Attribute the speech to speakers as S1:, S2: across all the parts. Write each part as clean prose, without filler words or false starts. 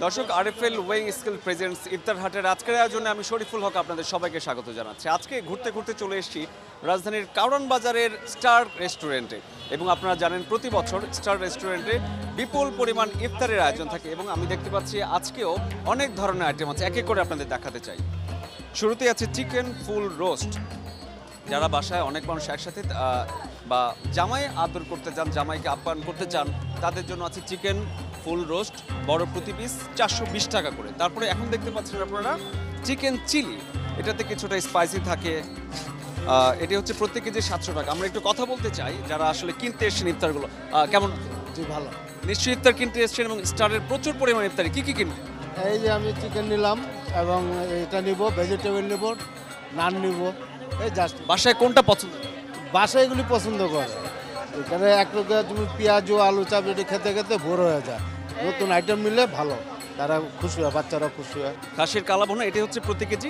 S1: দর্শক RFL ওয়েং skill presents ইফতার হাটের আজকের আয়োজনে আমি শরীফুল হক আপনাদের সবাইকে স্বাগত জানাচ্ছি। আজকে ঘুরতে ঘুরতে চলে এসেছি রাজধানীর কারওয়ান বাজারের স্টার রেস্টুরেন্টে এবং আপনারা জানেন প্রতি বছর স্টার রেস্টুরেন্টে বিপুল পরিমাণ ইফতারের আয়োজন থাকে এবং আমি দেখতে পাচ্ছি আজকেও অনেক ধরনের আইটেম আছে, এক এক করে আপনাদের দেখাতে চাই। শুরুতেই আছে চিকেন ফুল রোস্ট। যারা বাসায় অনেক মানুষ একসাথে বা জামাই আদর করতে চান, জামাইকে আপ্যায়ন করতে চান, তাদের জন্য আছে চিকেন ফুল রোস্ট, বড় প্রতি পিস 420 টাকা করে। তারপরে এখন দেখতে পাচ্ছেন আপনারা চিকেন চিলি, এটাতে কিছুটা স্পাইসি থাকে। এটি হচ্ছে প্রত্যেক কেজি 700 টাকা। আমরা একটু কথা বলতে চাই যারা আসলে কিনতে এসেছেন ইফতারগুলো। কেমন?
S2: জি ভালো।
S1: নিশ্চয়ই ইফতার কিনতে এসেছেন এবং স্টারের প্রচুর পরিমাণ ইফতারি কি কি কিনবেন?
S2: এই যে আমি চিকেন নিলাম এবং এটা নিব, ভেজিটেবল নিব, নান নিব, এই জাস্ট।
S1: বাসায় কোনটা পছন্দ?
S2: বাসায় এগুলি পছন্দ করে। এখানে এক লোকে তুমি পেঁয়াজ ও আলু চাপ এটি খেতে খেতে ভোর হয়ে যায়। নতুন আইটেম নিলে ভালো, তারা খুশি হয়, বাচ্চারা খুশি হয়।
S1: খাসির কালাভুনা এটি হচ্ছে প্রতি কেজি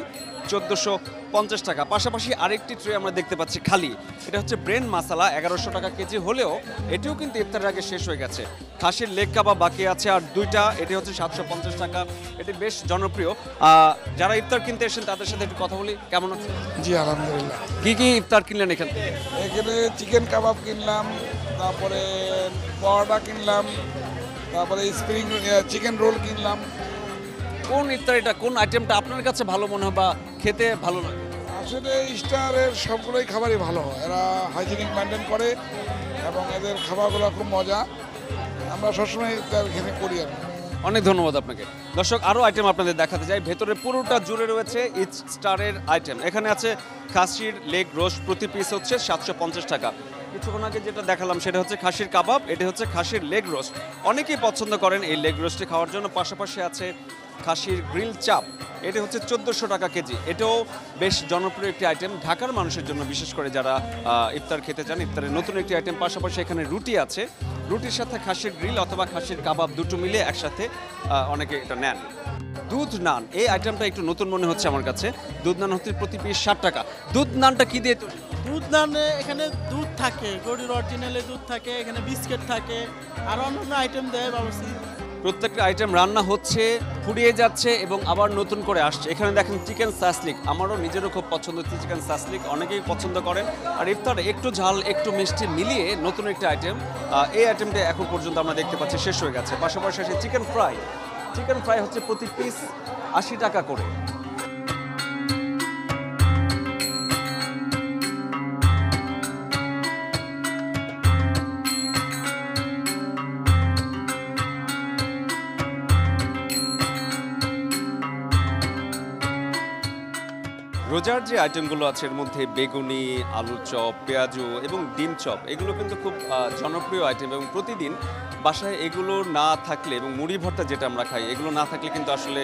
S1: 1450 টাকা। পাশাপাশি আরেকটি ট্রে আমরা দেখতে পাচ্ছি খালি, এটা হচ্ছে ব্রেন মাসালা 1100 টাকা কেজি হলেও এটিও কিন্তু ইফতারের আগে শেষ হয়ে গেছে। খাসির লেগ কাবাব বাকি আছে আর দুইটা, এটি হচ্ছে 750 টাকা। এটি বেশ জনপ্রিয়। যারা ইফতার কিনতে এসেছেন তাদের সাথে একটু কথা বলি। কেমন আছে?
S3: জি আলহামদুলিল্লাহ।
S1: কি কি ইফতার কিনলেন এখান থেকে?
S3: এখানে চিকেন কাবাব কিনলাম, তারপরে পরোটা কিনলাম, তারপরে স্প্রিং চিকেন রোল কিনলাম।
S1: কোন ইফতারিটা, কোন আইটেমটা আপনার কাছে ভালো মনে হয় বা খেতে ভালো লাগে?
S3: আসলে স্টারের সবগুলোই খাবারই ভালো, এরা হাইজিনিক মেনটেন করে এবং এদের খাবারগুলো খুব মজা। আমরা সবসময় ইফতার এখানে করি আর কি।
S1: অনেক ধন্যবাদ আপনাকে। দর্শক আরও আইটেম আপনাদের দেখাতে চাই। ভেতরে পুরোটা জুড়ে রয়েছে ইচ স্টারের আইটেম। এখানে আছে খাসির লেগ রোস্ট, প্রতি পিস হচ্ছে 750 টাকা। কিছুক্ষণ আগে যেটা দেখালাম সেটা হচ্ছে খাসির কাবাব, এটা হচ্ছে খাসির লেগ রোস্ট। অনেকেই পছন্দ করেন এই লেগ রোস্টে খাওয়ার জন্য। পাশাপাশি আছে খাসির গ্রিল চাপ, এটা হচ্ছে 1400 টাকা কেজি। এটাও বেশ জনপ্রিয় একটি আইটেম ঢাকার মানুষের জন্য, বিশেষ করে যারা ইফতার খেতে চান। ইফতারের নতুন একটি আইটেম। পাশাপাশি এখানে রুটি আছে, রুটির সাথে খাসির গ্রিল অথবা খাসির কাবাব দুটো মিলে একসাথে অনেকে এটা নেন। দুধ নান, এই আইটেমটা একটু নতুন মনে হচ্ছে আমার কাছে। দুধ নান হচ্ছে প্রতি পিস 60 টাকা। দুধ নানটা কি দিয়ে তৈরি?
S4: দুধ নানে এখানে দুধ থাকে, গরুর অরিজিনালে দুধ থাকে, এখানে বিস্কিট থাকে আর অন্যান্য আইটেম দেয় বাবুর্চি।
S1: প্রত্যেকটা আইটেম রান্না হচ্ছে, ফুরিয়ে যাচ্ছে এবং আবার নতুন করে আসছে। এখানে দেখেন চিকেন সাসলিক, আমারও নিজেরও খুব পছন্দ হচ্ছে চিকেন সাসলিক, অনেকেই পছন্দ করেন। আর ইফতারে একটু ঝাল একটু মিষ্টি মিলিয়ে নতুন একটা আইটেম। এই আইটেমটা এখন পর্যন্ত আমরা দেখতে পাচ্ছি শেষ হয়ে গেছে। পাশাপাশি আছে চিকেন ফ্রাই। চিকেন ফ্রাই হচ্ছে প্রতি পিস 80 টাকা করে। রোজার যে আইটেমগুলো আছে এর মধ্যে বেগুনি, আলু চপ, পেঁয়াজু এবং ডিম চপ, এগুলো কিন্তু খুব জনপ্রিয় আইটেম এবং প্রতিদিন বাসায় এগুলো না থাকলে এবং মুড়ি ভর্তা যেটা আমরা খাই, এগুলো না থাকলে কিন্তু আসলে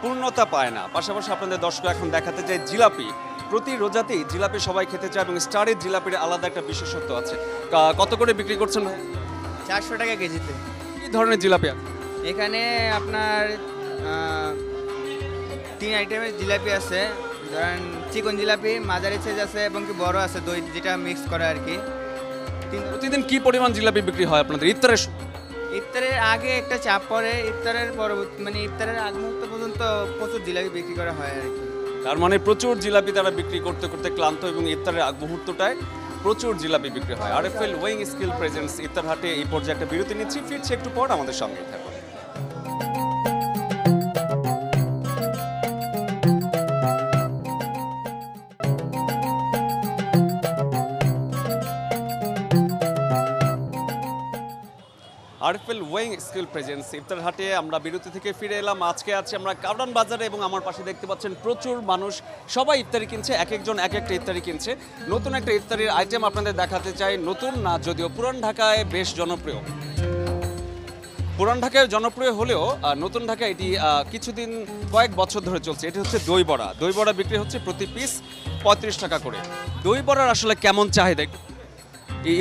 S1: পূর্ণতা পায় না। পাশাপাশি আপনাদের দর্শক এখন দেখাতে চাই জিলাপি। প্রতি রোজাতেই জিলাপি সবাই খেতে চায় এবং স্টারের জিলাপির আলাদা একটা বিশেষত্ব আছে। কত করে বিক্রি করছেন ভাই?
S5: 400 টাকা কেজিতে।
S1: কী ধরনের জিলাপি আছে?
S5: এখানে আপনার 3 আইটেমের জিলাপি আছে। ধরেন চিকন জিলাপি, মাঝারি সাইজ আছে এবং কি বড় আছে, দই যেটা মিক্স করে আর কি।
S1: প্রতিদিন কি পরিমাণ জিলাপি বিক্রি হয় আপনাদের ইফতারের?
S5: ইফতারের আগে একটা চাপ পড়ে, ইফতারের পরবর্তী মানে ইফতারের আগ মুহূর্ত পর্যন্ত প্রচুর জিলাপি বিক্রি করা হয় আর কি।
S1: তার মানে প্রচুর জিলাপি তারা বিক্রি করতে করতে ক্লান্ত এবং ইফতারের আগ মুহূর্তটায় প্রচুর জিলাপি বিক্রি হয়। আরএফএল ওয়েং স্কিল প্রেজেন্টস ইফতার হাটে এই পর্যায়ে একটা বিরতি নিচ্ছি, ফিরছে একটু পর, আমাদের সঙ্গে থাকুন। আরএফএল ওয়েং স্কিল প্রেজেন্স ইফতার হাটে আমরা বিরতি থেকে ফিরে এলাম। আজকে আছি আমরা কারওয়ান বাজারে এবং আমার পাশে দেখতে পাচ্ছেন প্রচুর মানুষ, সবাই ইফতারি কিনছে, এক একজন এক একটা ইফতারি কিনছে। নতুন একটা ইফতারির আইটেম আপনাদের দেখাতে চাই। নতুন না যদিও, পুরান ঢাকায় বেশ জনপ্রিয়। পুরান ঢাকায় জনপ্রিয় হলেও নতুন ঢাকায় এটি কিছুদিন কয়েক বছর ধরে চলছে। এটি হচ্ছে দই বড়া। দই বড়া বিক্রি হচ্ছে প্রতি পিস 35 টাকা করে। দই বড়ার আসলে কেমন চাহিদা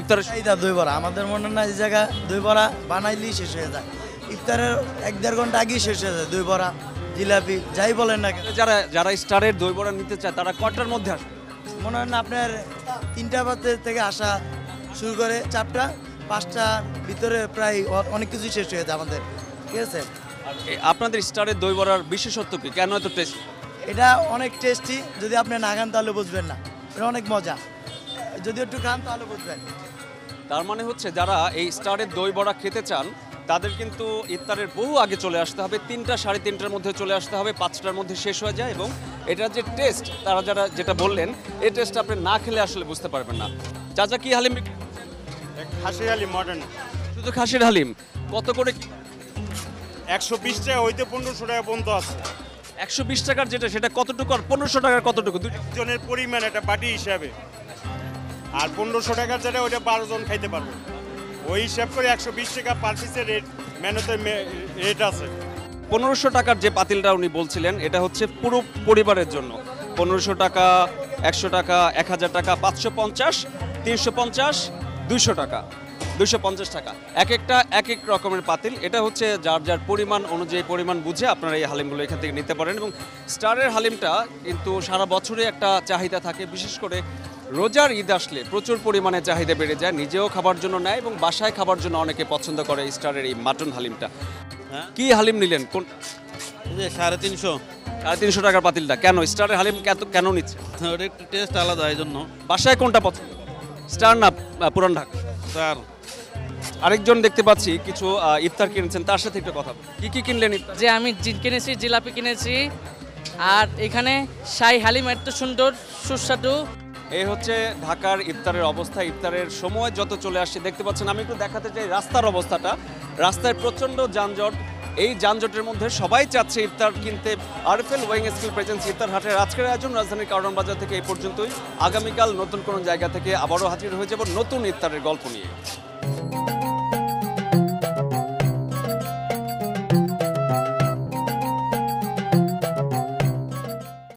S1: ইফতারের?
S6: চাহিদা দই বড়া আমাদের মনে না, এই জায়গা দই বড়া বানাইলেই শেষ হয়ে যায়। ইফতারের 1-1.5 ঘন্টা আগেই শেষ হয়ে যায়। দই বড়া, জিলাপি যাই বলেন না কেন।
S1: যারা স্টারের দই বড়া নিতে চায় তারা কটার মধ্যে আসে?
S6: মনে হয় না আপনার 3টা বাজে থেকে আসা শুরু করে 4টা 5টার ভিতরে প্রায় অনেক কিছু শেষ হয়ে যায় আমাদের, ঠিক আছে।
S1: আপনাদের স্টারের দই বড়ার বিশেষত্ব কি, কেন এত টেস্ট?
S6: এটা অনেক টেস্টি, যদি আপনি না খান তাহলে বুঝবেন না, এটা অনেক মজা, যদি একটু খান তাহলে বুঝবেন।
S1: তার মানে হচ্ছে যারা এই স্টারের দই বড়া খেতে চান তাদের কিন্তু ইফতারের বহু আগে চলে আসতে হবে, 3টা 3:30টার মধ্যে চলে আসতে হবে, 5টার মধ্যে শেষ হয়ে যায়। এবং এটার যে টেস্ট তারা যারা যেটা বললেন এই টেস্ট আপনি না খেলে আসলে বুঝতে পারবেন না। চাচা কি হালিম?
S7: খাসি হালিম মডার্ন
S1: শুধু খাসির হালিম কত করে?
S7: 120 টাকা হইতে 1500 টাকা পর্যন্ত আছে।
S1: 120 টাকার যেটা সেটা কতটুকু আর 1500 টাকার কতটুকু?
S7: জনের পরিমাণ একটা বাটি হিসাবে, আর 1500 টাকার যেটা ওইটা 12 জন খাইতে পারবে। ওই হিসাব করে 120 টাকা পার পিসের রেট, মেনুতে রেট আছে।
S1: 1500 টাকার যে পাতিলটা উনি বলছিলেন এটা হচ্ছে পুরো পরিবারের জন্য। 1500 টাকা, 100 টাকা, 1000 টাকা, 550, 350, 200 টাকা, 250 টাকা, এক একটা এক এক রকমের পাতিল। এটা হচ্ছে যার যার পরিমাণ অনুযায়ী পরিমাণ বুঝে আপনারা এই হালিমগুলো এখান থেকে নিতে পারেন। এবং স্টারের হালিমটা কিন্তু সারা বছরে একটা চাহিদা থাকে, বিশেষ করে রোজার ঈদ আসলে প্রচুর পরিমাণে চাহিদা বেড়ে যায়, নিজেও খাবার জন্য নেয় এবং বাসায় খাবার জন্য অনেকে পছন্দ করে স্টারের এই মাটন হালিমটা। কি হালিম নিলেন? কোন?
S8: 350।
S1: 350 টাকার পাতিলটা কেন? স্টারের হালিম কেন নিচ্ছে?
S8: ওটা একটু টেস্ট আলাদা, এই জন্য।
S1: বাসায় কোনটা পছন্দ? স্টার না পুরান ঢাকা?
S8: স্যার
S1: আরেকজন দেখতে পাচ্ছি কিছু ইফতার কিনেছেন, তার সাথে একটু কথা বলি। কি কিনলেন ইফতার?
S9: যে আমি কিনেছি জিলাপি কিনেছি, আর এখানে শাহী হালিম এত সুন্দর সুস্বাদু।
S1: এই হচ্ছে ঢাকার ইফতারের অবস্থা। ইফতারের সময় যত চলে আসছে দেখতে পাচ্ছেন। আমি একটু দেখাতে চাই রাস্তার অবস্থাটা। রাস্তায় প্রচণ্ড যানজট, এই যানজটের মধ্যে সবাই চাচ্ছে ইফতার কিনতে। আরএফএল ওয়েং স্কুল প্রেজেন্স ইফতার হাটের আজকের আয়োজন রাজধানীর কারণ বাজার থেকে এই পর্যন্তই। আগামীকাল নতুন কোনো জায়গা থেকে আবারও হাজির হয়ে যাব নতুন ইফতারের গল্প নিয়ে।